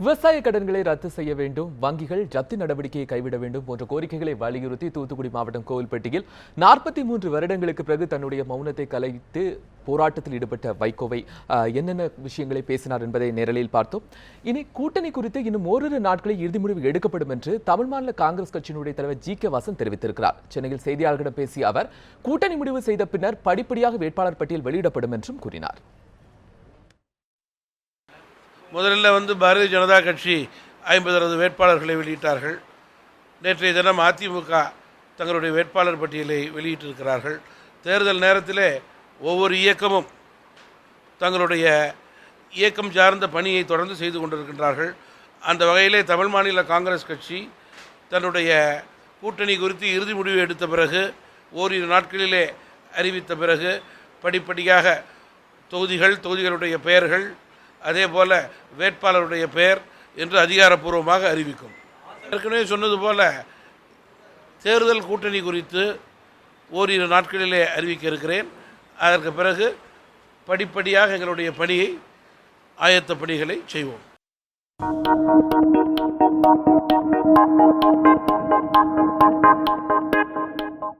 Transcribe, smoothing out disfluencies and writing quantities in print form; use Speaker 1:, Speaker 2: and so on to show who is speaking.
Speaker 1: விவசாய கடன்களை ரத்து செய்ய வேண்டும், வங்கிகள் ஜப்தி நடவடிக்கையை கைவிட வேண்டும் போன்ற கோரிக்கைகளை வலியுறுத்தி தூத்துக்குடி மாவட்டம் கோவில்பட்டியில் 43 வருடங்களுக்கு பிறகு தன்னுடைய மௌனத்தை கலைத்து போராட்டத்தில் ஈடுபட்ட வைகோவை என்னென்ன விஷயங்களை பேசினார் என்பதை நேரலில் பார்த்தோம். இனி கூட்டணி குறித்து இன்னும் ஓரிரு நாட்களில் இறுதி முடிவு எடுக்கப்படும் என்று தமிழ் மாநில காங்கிரஸ் கட்சியினுடைய தலைவர் ஜி.கே. வாசன் தெரிவித்திருக்கிறார். சென்னையில் செய்தியாளர்களிடம் பேசிய அவர் கூட்டணி முடிவு செய்த பின்னர் படிப்படியாக வேட்பாளர் பட்டியல் வெளியிடப்படும் என்றும் கூறினார்.
Speaker 2: முதலில் பாரதிய ஜனதா கட்சி 50 வேட்பாளர்களை வெளியிட்டார்கள். நேற்றைய தினம் அதிமுக தங்களுடைய வேட்பாளர் பட்டியலை வெளியிட்டிருக்கிறார்கள். தேர்தல் நேரத்திலே ஒவ்வொரு இயக்கமும் தங்களுடைய இயக்கம் சார்ந்த பணியை தொடர்ந்து செய்து கொண்டிருக்கின்றார்கள். அந்த வகையிலே தமிழ் மாநில காங்கிரஸ் கட்சி தன்னுடைய கூட்டணி குறித்து இறுதி முடிவு எடுத்த பிறகு ஓரிரு நாட்களிலே அறிவித்த பிறகு படிப்படியாக தொகுதிகளுடைய பெயர்கள் அதே போல வேட்பாளருடைய பெயர் என்று அதிகாரப்பூர்வமாக அறிவிக்கும். ஏற்கனவே சொன்னது போல தேர்தல் கூட்டணி குறித்து ஓரிரு நாட்களிலே அறிவிக்க இருக்கிறேன். அதற்கு பிறகு படிப்படியாக எங்களுடைய பணியை ஆயத்த பணிகளை செய்வோம்.